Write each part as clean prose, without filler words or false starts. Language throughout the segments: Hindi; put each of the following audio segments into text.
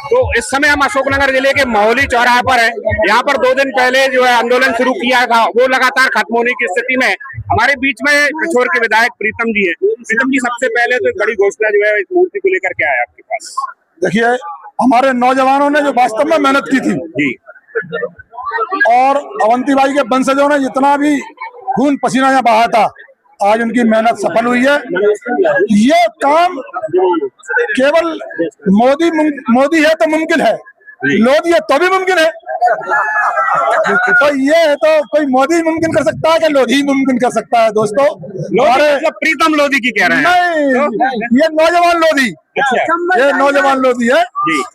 तो इस समय हम अशोकनगर जिले के मौली चौराहे पर है। यहाँ पर 2 दिन पहले जो है आंदोलन शुरू किया था, वो लगातार खत्म होने की स्थिति में हमारे बीच में पिछोर के विधायक प्रीतम जी है। प्रीतम जी, सबसे पहले तो एक बड़ी घोषणा जो है इस मूर्ति को लेकर के आया आपके पास। देखिए, हमारे नौजवानों ने जो वास्तव में मेहनत की थी जी, और अवंतीबाई के वंशजों ने जितना भी खून पसीना यहाँ बहाया था, आज उनकी मेहनत सफल हुई है। ये काम केवल मोदी है तो मुमकिन है, लोधी है तो भी मुमकिन है। तो ये है तो कोई मोदी मुमकिन कर सकता है कि लोधी मुमकिन कर सकता है? दोस्तों, मतलब प्रीतम लोधी की कह रहे हैं? नहीं, ये नौजवान लोधी, ये नौजवान लोधी है।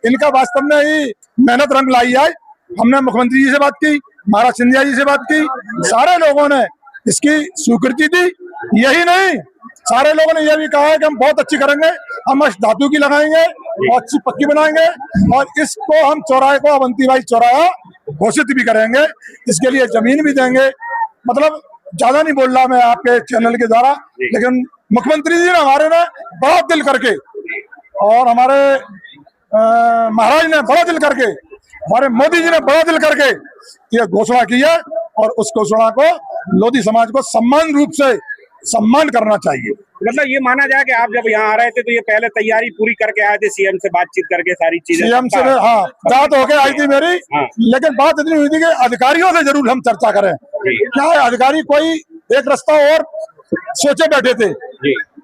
इनका वास्तव में ही मेहनत रंग लाई है। हमने मुख्यमंत्री जी से बात की, महाराज सिंधिया जी से बात की, सारे लोगों ने इसकी स्वीकृति दी। यही नहीं, सारे लोगों ने यह भी कहा है कि हम बहुत अच्छी करेंगे, हम धातु की लगाएंगे और अच्छी पक्की बनाएंगे और इसको हम चौराहे को अवंतीबाई चौराहा घोषित भी करेंगे। इसके लिए जमीन भी देंगे। मतलब ज्यादा नहीं बोल रहा मैं आपके चैनल के द्वारा, लेकिन मुख्यमंत्री जी ने हमारे ने बड़ा दिल करके और हमारे महाराज ने बड़ा दिल करके, हमारे मोदी जी ने बड़ा दिल करके ये घोषणा की है और उस घोषणा को लोधी समाज को सम्मान रूप से सम्मान करना चाहिए। मतलब ये माना जाए कि आप जब यहाँ आ रहे थे तो ये पहले तैयारी पूरी करके आए थे, सीएम से बातचीत करके सारी चीजें? सीएम से हाँ, बात होके आई थी मेरी। लेकिन बात इतनी हुई थी कि अधिकारियों से जरूर हम चर्चा करें। क्या है, अधिकारी कोई एक रास्ता और सोचे बैठे थे,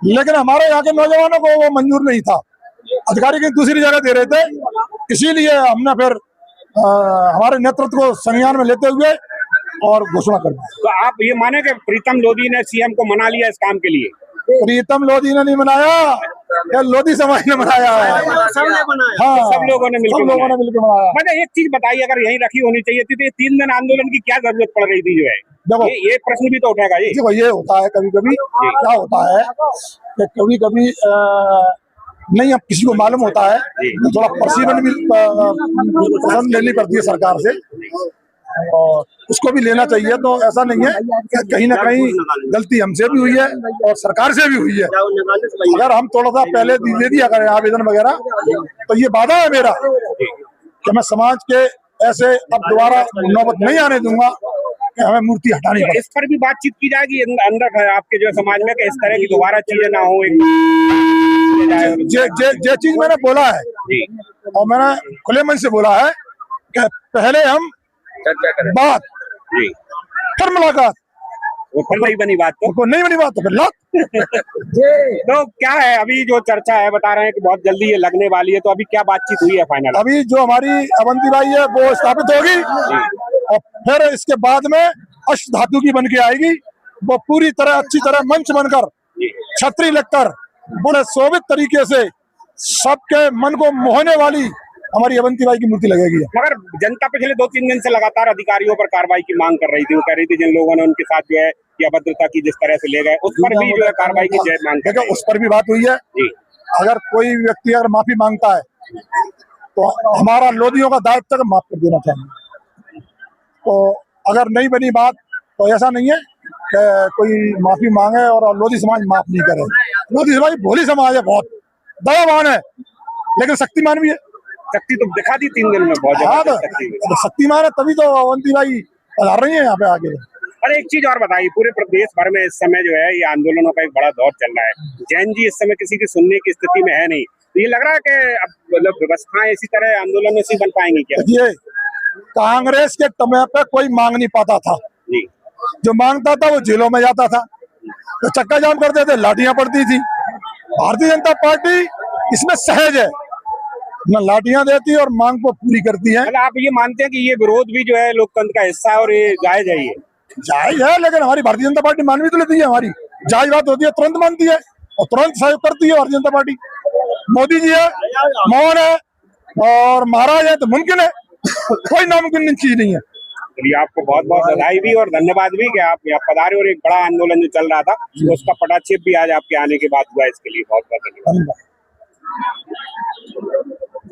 लेकिन हमारे यहाँ के नौजवानों को वो मंजूर नहीं था। अधिकारी कहीं दूसरी जगह दे रहे थे, इसीलिए हमने फिर हमारे नेतृत्व को संज्ञान में लेते हुए और घोषणा कर दी। तो आप ये माने कि प्रीतम लोधी ने सीएम को मना लिया इस काम के लिए? प्रीतम लोधी ने नहीं मनाया, या लोधी समाज ने मनाया है। हाँ, सब लोगों ने मिलकर मनाया। मतलब एक चीज बताइए, अगर यहीं रखी होनी चाहिए थी तो ये 3 दिन आंदोलन की क्या जरूरत पड़ रही थी? जो है देखो, ये प्रश्न भी तो उठेगा। देखो, ये होता है कभी कभी, क्या होता है कि कभी कभी नहीं, अब किसी को मालूम होता है तो थोड़ा पर्सीवन भी पसंद लेनी पड़ती है सरकार से, और उसको भी लेना चाहिए। तो ऐसा नहीं है कि कहीं ना कहीं गलती हमसे भी हुई है और सरकार से भी हुई है। अगर हम थोड़ा सा पहले दे दिया करें आवेदन वगैरह, तो ये वादा है मेरा कि मैं समाज के ऐसे अब दोबारा नौबत नहीं आने दूंगा कि हमें मूर्ति हटानी पड़े। इस पर भी बातचीत की जाएगी अंदर आपके जो समाज में, कि इस तरह की दोबारा चीजें ना हो। जे चीज मैंने बोला है और मैंने खुले मन से बोला है कि पहले हम बात, फिर मुलाकात। वो फिर नहीं बनी बात तो नहीं बनी बात तो फिर तो क्या है अभी जो चर्चा है, बता रहे हैं कि बहुत जल्दी ये लगने वाली है, तो अभी क्या बातचीत हुई है फाइनल? अभी जो हमारी अवंतीबाई है वो स्थापित होगी और फिर इसके बाद में अष्ट धातु की बन के आएगी। वो पूरी तरह अच्छी तरह मंच बनकर, छतरी लगकर, बड़े शोभित तरीके से सबके मन को मोहने वाली हमारी अवंतीबाई की मूर्ति लगेगी। मगर जनता पिछले 2-3 दिन से लगातार अधिकारियों पर कार्रवाई की मांग कर रही थी। वो कह रही थी जिन लोगों ने उनके साथ जो है या अभद्रता की जिस तरह से ले गए, उस पर भी जो है कार्रवाई की मांग कर रही है। उस पर भी बात हुई है। अगर कोई व्यक्ति अगर माफी मांगता है तो हमारा लोधियों का दायित्व तक माफ कर देना चाहिए। तो अगर नहीं बनी बात तो ऐसा नहीं है कि कोई माफी मांगे और लोधी समाज माफ नहीं करे। लोधी समाज भोली समाज है, बहुत दयावान है, लेकिन शक्तिमान भी है। शक्ति तो दिखा दी 3 दिन में बहुत ज्यादा शक्तिमान है, तभी तो अवंतीबाई पधार रही है यहाँ पे आगे। और एक चीज और बताइए, पूरे प्रदेश भर में इस समय जो है ये आंदोलनों का एक बड़ा दौर चल रहा है। जैन जी इस समय किसी की सुनने की स्थिति में है नहीं, तो ये लग रहा है कि अब मतलब व्यवस्थाएं इसी तरह आंदोलन से बन पाएंगी क्या? ये कांग्रेस के समय पे कोई मांग नहीं पाता था, जो मांगता था वो जेलों में जाता था, तो चक्का जाम करते थे, लाठियां पड़ती थी। भारतीय जनता पार्टी इसमें सहज है, न लाठियां देती और मांग को पूरी करती है। आप ये मानते हैं कि ये विरोध भी जो है लोकतंत्र का हिस्सा है और ये जायज है? ये जायज है, लेकिन हमारी भारतीय जनता पार्टी मान भी तो लेती है। हमारी जायज बात होती है तुरंत मानती है और तुरंत सहयोग करती है भारतीय जनता पार्टी। मोदी जी है, मोहन है और महाराज है, तो मुमकिन है, कोई नामुमकिन चीज नहीं है। चलिए, आपको बहुत बहुत बधाई भी और धन्यवाद भी कि आप यहाँ पधारे और एक बड़ा आंदोलन जो चल रहा था तो उसका पटाक्षेप भी आज आपके आने के बाद हुआ। इसके लिए बहुत बहुत धन्यवाद।